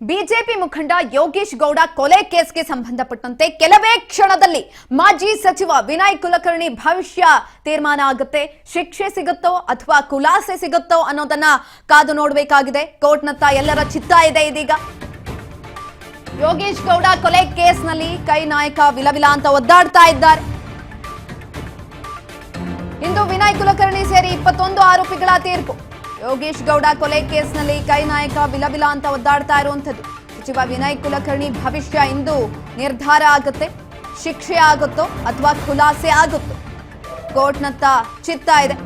BJP ಮುಖಂಡ ಯೋಗೇಶ್ ಗೌಡ ಕೊಲೆ ಕೇಸ್ಗೆ ಸಂಬಂಧಪಟ್ಟಂತೆ ಕೆಲವೇ ಕ್ಷಣದಲ್ಲಿ ಮಾಜಿ ಸಚಿವ ವಿನಯ್ ಕುಲಕರ್ಣಿ ಭವಿಷ್ಯ ತೀರ್ಮಾನ ಆಗುತ್ತೆ. ಶಿಕ್ಷೆ ಸಿಗುತ್ತೋ ಅಥವಾ ಖುಲಾಸೆ ಸಿಗುತ್ತೋ ಅನ್ನೋದನ್ನ ಕಾದು ನೋಡಬೇಕಾಗಿದೆ. ಕೋರ್ಟ್ನತ್ತ ಎಲ್ಲರ ಚಿತ್ತ ಇದೆ. ಇದೀಗ ಯೋಗೇಶ್ ಗೌಡ ಕೊಲೆ ಕೇಸ್ನಲ್ಲಿ ಕೈ ನಾಯಕ ವಿಲವಿಲ ಅಂತ ಒದ್ದಾಡ್ತಾ ಇದ್ದಾರೆ. ಇಂದು ವಿನಯ್ ಕುಲಕರ್ಣಿ ಸೇರಿ 21 ಆರೋಪಿಗಳ ತೀರ್ಪು. ಯೋಗೇಶ್ ಗೌಡ ಕೊಲೆ ಕೇಸ್ನಲ್ಲಿ ಕೈ ನಾಯಕ ವಿಲವಿಲ ಅಂತ ಒದ್ದಾಡ್ತಾ ಇರುವಂತದ್ದು. ಸಚಿವ ವಿನಯ್ ಕುಲಕರ್ಣಿ ಭವಿಷ್ಯ ಇಂದು ನಿರ್ಧಾರ ಆಗುತ್ತೆ. ಶಿಕ್ಷೆ ಆಗುತ್ತೋ ಅಥವಾ ಖುಲಾಸೆ ಆಗುತ್ತೋ, ಕೋರ್ಟ್ನತ್ತ ಚಿತ್ತ ಇದೆ.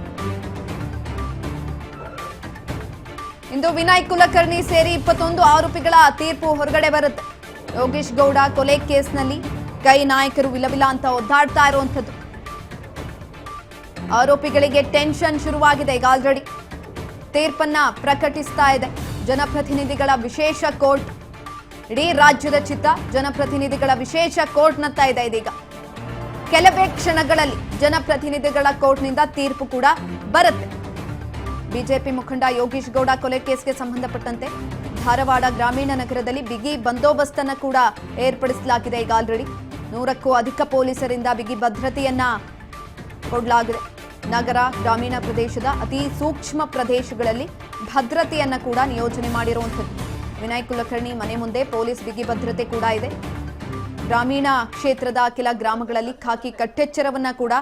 ಇಂದು ವಿನಯ್ ಕುಲಕರ್ಣಿ ಸೇರಿ 21 ಆರೋಪಿಗಳ ತೀರ್ಪು ಹೊರಗಡೆ ಬರುತ್ತೆ. ಯೋಗೇಶ್ ಗೌಡ ಕೊಲೆ ಕೇಸ್ನಲ್ಲಿ ಕೈ ನಾಯಕರು ವಿಲವಿಲ ಅಂತ ಒದ್ದಾಡ್ತಾ ಇರುವಂತದ್ದು. ಆರೋಪಿಗಳಿಗೆ ಟೆನ್ಷನ್ ಶುರುವಾಗಿದೆ. ಈಗ ಆಲ್ರೆಡಿ ತೀರ್ಪನ್ನ ಪ್ರಕಟಿಸ್ತಾ ಇದೆ ಜನಪ್ರತಿನಿಧಿಗಳ ವಿಶೇಷ ಕೋರ್ಟ್. ಇಡೀ ರಾಜ್ಯದ ಚಿತ್ತ ಜನಪ್ರತಿನಿಧಿಗಳ ವಿಶೇಷ ಕೋರ್ಟ್ನತ್ತ ಇದೆ. ಇದೀಗ ಕೆಲವೇ ಕ್ಷಣಗಳಲ್ಲಿ ಜನಪ್ರತಿನಿಧಿಗಳ ಕೋರ್ಟ್ನಿಂದ ತೀರ್ಪು ಕೂಡ ಬರುತ್ತೆ. ಬಿಜೆಪಿ ಮುಖಂಡ ಯೋಗೇಶ್ ಗೌಡ ಕೊಲೆ ಕೇಸ್ಗೆ ಸಂಬಂಧಪಟ್ಟಂತೆ ಧಾರವಾಡ ಗ್ರಾಮೀಣ ನಗರದಲ್ಲಿ ಬಿಗಿ ಬಂದೋಬಸ್ತನ್ನು ಕೂಡ ಏರ್ಪಡಿಸಲಾಗಿದೆ. ಈಗ ಆಲ್ರೆಡಿ 100ಕ್ಕೂ ಅಧಿಕ ಪೊಲೀಸರಿಂದ ಬಿಗಿ ಭದ್ರತೆಯನ್ನ ಕೊಡಲಾಗಿದೆ. ನಗರ ಗ್ರಾಮೀಣ ಪ್ರದೇಶದ ಅತಿ ಸೂಕ್ಷ್ಮ ಪ್ರದೇಶಗಳಲ್ಲಿ ಭದ್ರತೆಯನ್ನ ಕೂಡ ನಿಯೋಜನೆ ಮಾಡಿರುವಂಥದ್ದು. ವಿನಯ್ ಕುಲಕರ್ಣಿ ಮನೆ ಮುಂದೆ ಪೊಲೀಸ್ ಬಿಗಿ ಭದ್ರತೆ ಕೂಡ ಇದೆ. ಗ್ರಾಮೀಣ ಕ್ಷೇತ್ರದ ಕೆಲ ಗ್ರಾಮಗಳಲ್ಲಿ ಖಾಕಿ ಕಟ್ಟೆಚ್ಚರವನ್ನ ಕೂಡ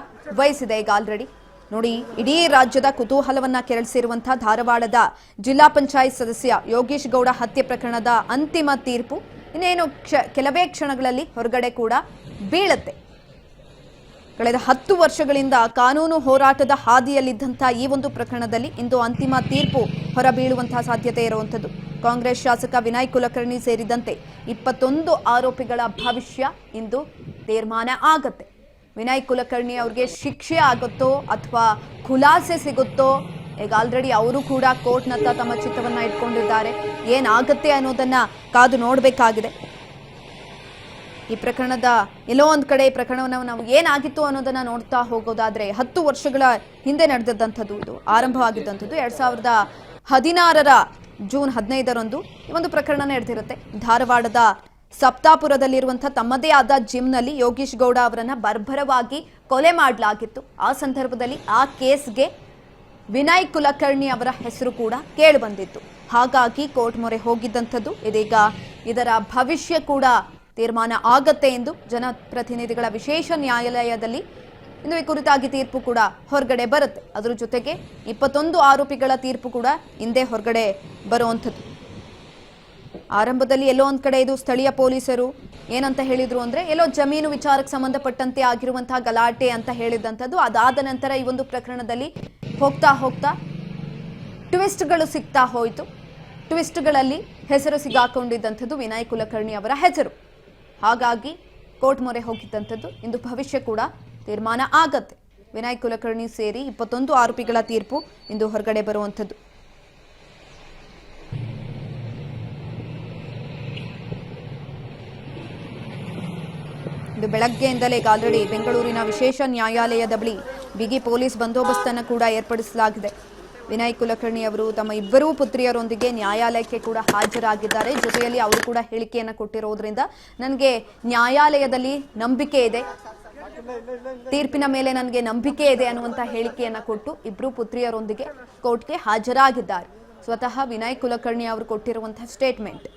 ವಹಿಸಿದೆ. ಈಗ ಆಲ್ರೆಡಿ ನೋಡಿ, ಇಡೀ ರಾಜ್ಯದ ಕುತೂಹಲವನ್ನ ಕೆರಳಿಸಿರುವಂತಹ ಧಾರವಾಡದ ಜಿಲ್ಲಾ ಪಂಚಾಯತ್ ಸದಸ್ಯ ಯೋಗೇಶ್ ಗೌಡ ಹತ್ಯೆ ಪ್ರಕರಣದ ಅಂತಿಮ ತೀರ್ಪು ಇನ್ನೇನು ಕೆಲವೇ ಕ್ಷಣಗಳಲ್ಲಿ ಹೊರಗಡೆ ಕೂಡ ಬೀಳುತ್ತೆ. ಕಳೆದ 10 ವರ್ಷಗಳಿಂದ ಕಾನೂನು ಹೋರಾಟದ ಹಾದಿಯಲ್ಲಿದ್ದಂತಹ ಈ ಒಂದು ಪ್ರಕರಣದಲ್ಲಿ ಇಂದು ಅಂತಿಮ ತೀರ್ಪು ಹೊರಬೀಳುವಂತಹ ಸಾಧ್ಯತೆ ಇರುವಂಥದ್ದು. ಕಾಂಗ್ರೆಸ್ ಶಾಸಕ ವಿನಯ್ ಕುಲಕರ್ಣಿ ಸೇರಿದಂತೆ 21 ಆರೋಪಿಗಳ ಭವಿಷ್ಯ ಇಂದು ತೀರ್ಮಾನ ಆಗತ್ತೆ. ವಿನಯ್ ಕುಲಕರ್ಣಿ ಅವ್ರಿಗೆ ಶಿಕ್ಷೆ ಆಗುತ್ತೋ ಅಥವಾ ಖುಲಾಸೆ ಸಿಗುತ್ತೋ, ಈಗ ಆಲ್ರೆಡಿ ಅವರು ಕೂಡ ಕೋರ್ಟ್ನತ್ತ ತಮ್ಮ ಚಿತ್ತವನ್ನ ಇಟ್ಕೊಂಡಿದ್ದಾರೆ. ಏನಾಗುತ್ತೆ ಅನ್ನೋದನ್ನ ಕಾದು ನೋಡಬೇಕಾಗಿದೆ. ಈ ಪ್ರಕರಣದ ಎಲ್ಲೋ ಒಂದು ಕಡೆ ಈ ಪ್ರಕರಣವನ್ನು ನಾವು ಏನಾಗಿತ್ತು ಅನ್ನೋದನ್ನ ನೋಡ್ತಾ ಹೋಗೋದಾದ್ರೆ 10 ವರ್ಷಗಳ ಹಿಂದೆ ನಡೆದಿದ್ದಂಥದ್ದು. ಇದು ಆರಂಭವಾಗಿದ್ದಂಥದ್ದು 2016ರ ಜೂನ್ 15ರಂದು ಈ ಒಂದು ಪ್ರಕರಣ ನಡೆದಿರುತ್ತೆ. ಧಾರವಾಡದ ಸಪ್ತಾಪುರದಲ್ಲಿರುವಂತಹ ತಮ್ಮದೇ ಆದ ಜಿಮ್ನಲ್ಲಿ ಯೋಗೇಶ್ ಗೌಡ ಅವರನ್ನ ಬರ್ಬರವಾಗಿ ಕೊಲೆ ಮಾಡಲಾಗಿತ್ತು. ಆ ಸಂದರ್ಭದಲ್ಲಿ ಆ ಕೇಸ್ಗೆ ವಿನಯ್ ಕುಲಕರ್ಣಿ ಅವರ ಹೆಸರು ಕೂಡ ಕೇಳಿ ಬಂದಿತ್ತು. ಹಾಗಾಗಿ ಕೋರ್ಟ್ ಮೊರೆ ಹೋಗಿದ್ದಂಥದ್ದು. ಇದೀಗ ಇದರ ಭವಿಷ್ಯ ಕೂಡ ತೀರ್ಮಾನ ಆಗತ್ತೆ ಎಂದು ಜನಪ್ರತಿನಿಧಿಗಳ ವಿಶೇಷ ನ್ಯಾಯಾಲಯದಲ್ಲಿ ಇಂದು ಈ ಕುರಿತಾಗಿ ತೀರ್ಪು ಕೂಡ ಹೊರಗಡೆ ಬರುತ್ತೆ. ಅದರ ಜೊತೆಗೆ 21 ಆರೋಪಿಗಳ ತೀರ್ಪು ಕೂಡ ಹಿಂದೆ ಹೊರಗಡೆ ಬರುವಂಥದ್ದು. ಆರಂಭದಲ್ಲಿ ಎಲ್ಲೋ ಒಂದ್ ಕಡೆ ಇದು ಸ್ಥಳೀಯ ಪೊಲೀಸರು ಏನಂತ ಹೇಳಿದ್ರು ಅಂದ್ರೆ ಎಲ್ಲೋ ಜಮೀನು ವಿಚಾರಕ್ಕೆ ಸಂಬಂಧಪಟ್ಟಂತೆ ಆಗಿರುವಂತಹ ಗಲಾಟೆ ಅಂತ ಹೇಳಿದಂಥದ್ದು. ಅದಾದ ನಂತರ ಈ ಒಂದು ಪ್ರಕರಣದಲ್ಲಿ ಹೋಗ್ತಾ ಹೋಗ್ತಾ ಟ್ವಿಸ್ಟ್ಗಳು ಸಿಗ್ತಾ ಹೋಯಿತು. ಟ್ವಿಸ್ಟ್ಗಳಲ್ಲಿ ಹೆಸರು ಸಿಗಾಕೊಂಡಿದ್ದಂಥದ್ದು ವಿನಯ್ ಕುಲಕರ್ಣಿ ಅವರ ಹೆಸರು. ಹಾಗಾಗಿ ಕೋರ್ಟ್ ಮೊರೆ ಹೋಗಿದ್ದಂಥದ್ದು. ಇಂದು ಭವಿಷ್ಯ ಕೂಡ ತೀರ್ಮಾನ ಆಗತ್ತೆ. ವಿನಯ್ ಕುಲಕರ್ಣಿ ಸೇರಿ 21 ಆರೋಪಿಗಳ ತೀರ್ಪು ಇಂದು ಹೊರಗಡೆ ಬರುವಂಥದ್ದು. ಇದು ಬೆಳಗ್ಗೆಯಿಂದಲೇ ಈಗ ಆಲ್ರೆಡಿ ಬೆಂಗಳೂರಿನ ವಿಶೇಷ ನ್ಯಾಯಾಲಯದ ಬಳಿ ಬಿಗಿ ಪೊಲೀಸ್ ಬಂದೋಬಸ್ತನ್ನು ಕೂಡ ಏರ್ಪಡಿಸಲಾಗಿದೆ. ವಿನಯ್ ಕುಲಕರ್ಣಿ ಅವರು ತಮ್ಮ 2 ಪುತ್ರಿಯರೊಂದಿಗೆ ನ್ಯಾಯಾಲಯಕ್ಕೆ ಕೂಡ ಹಾಜರಾಗಿದ್ದಾರೆ. ಜೊತೆಯಲ್ಲಿ ಅವರು ಕೂಡ ಹೇಳಿಕೆಯನ್ನು ಕೊಟ್ಟಿರೋದ್ರಿಂದ ನನಗೆ ನ್ಯಾಯಾಲಯದಲ್ಲಿ ನಂಬಿಕೆ ಇದೆ, ತೀರ್ಪಿನ ಮೇಲೆ ನನಗೆ ನಂಬಿಕೆ ಇದೆ ಅನ್ನುವಂಥ ಹೇಳಿಕೆಯನ್ನು ಕೊಟ್ಟು 2 ಪುತ್ರಿಯರೊಂದಿಗೆ ಕೋರ್ಟ್ಗೆ ಹಾಜರಾಗಿದ್ದಾರೆ. ಸ್ವತಃ ವಿನಯ್ ಕುಲಕರ್ಣಿ ಅವರು ಕೊಟ್ಟಿರುವಂತಹ ಸ್ಟೇಟ್ಮೆಂಟ್.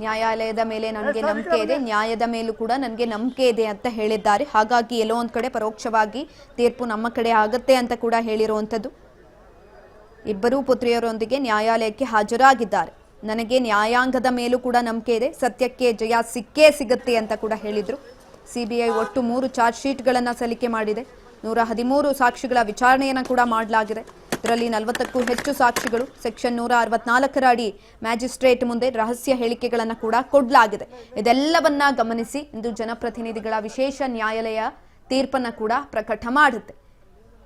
ನ್ಯಾಯಾಲಯದ ಮೇಲೆ ನನಗೆ ನಂಬಿಕೆ ಇದೆ, ನ್ಯಾಯದ ಮೇಲೂ ಕೂಡ ನನಗೆ ನಂಬಿಕೆ ಇದೆ ಅಂತ ಹೇಳಿದ್ದಾರೆ. ಹಾಗಾಗಿ ಎಲ್ಲೋ ಒಂದು ಕಡೆ ಪರೋಕ್ಷವಾಗಿ ತೀರ್ಪು ನಮ್ಮ ಕಡೆ ಆಗತ್ತೆ ಅಂತ ಕೂಡ ಹೇಳಿರುವಂಥದ್ದು. 2 ಪುತ್ರಿಯರೊಂದಿಗೆ ನ್ಯಾಯಾಲಯಕ್ಕೆ ಹಾಜರಾಗಿದ್ದಾರೆ. ನನಗೆ ನ್ಯಾಯಾಂಗದ ಮೇಲೂ ಕೂಡ ನಂಬಿಕೆ ಇದೆ, ಸತ್ಯಕ್ಕೆ ಜಯ ಸಿಕ್ಕೇ ಸಿಗುತ್ತೆ ಅಂತ ಕೂಡ ಹೇಳಿದರು. ಸಿಬಿಐ ಒಟ್ಟು 3 ಚಾರ್ಜ್ ಶೀಟ್ಗಳನ್ನು ಸಲ್ಲಿಕೆ ಮಾಡಿದೆ. 113 ಸಾಕ್ಷಿಗಳ ವಿಚಾರಣೆಯನ್ನು ಕೂಡ ಮಾಡಲಾಗಿದೆ. ಇದರಲ್ಲಿ 40ಕ್ಕೂ ಹೆಚ್ಚು ಸಾಕ್ಷಿಗಳು ಸೆಕ್ಷನ್ 164ರ ಅಡಿ ಮ್ಯಾಜಿಸ್ಟ್ರೇಟ್ ಮುಂದೆ ರಹಸ್ಯ ಹೇಳಿಕೆಗಳನ್ನು ಕೂಡ ಕೊಡಲಾಗಿದೆ. ಇದೆಲ್ಲವನ್ನ ಗಮನಿಸಿ ಇಂದು ಜನಪ್ರತಿನಿಧಿಗಳ ವಿಶೇಷ ನ್ಯಾಯಾಲಯ ತೀರ್ಪನ್ನು ಕೂಡ ಪ್ರಕಟ ಮಾಡುತ್ತೆ.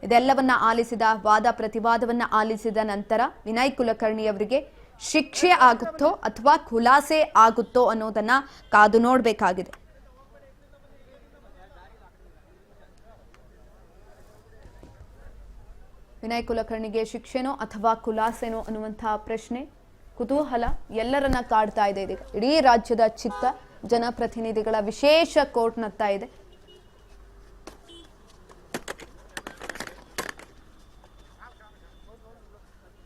ಇದೆಲ್ಲವನ್ನ ಆಲಿಸಿದ ವಾದ ಪ್ರತಿವಾದವನ್ನ ಆಲಿಸಿದ ನಂತರ ವಿನಯ್ ಕುಲಕರ್ಣಿ ಅವರಿಗೆ ಶಿಕ್ಷೆ ಆಗುತ್ತೋ ಅಥವಾ ಖುಲಾಸೆ ಆಗುತ್ತೋ ಅನ್ನೋದನ್ನ ಕಾದು ನೋಡಬೇಕಾಗಿದೆ. ವಿನಯ್ ಕುಲಕರ್ಣಿಗೆ ಶಿಕ್ಷೆನೋ ಅಥವಾ ಖುಲಾಸೆನೋ ಅನ್ನುವಂತಹ ಪ್ರಶ್ನೆ ಕುತೂಹಲ ಎಲ್ಲರನ್ನ ಕಾಡ್ತಾ ಇದೆ ಇದೀಗ. ಇಡೀ ರಾಜ್ಯದ ಚಿತ್ತ ಜನಪ್ರತಿನಿಧಿಗಳ ವಿಶೇಷ ಕೋರ್ಟ್ನತ್ತ ಇದೆ.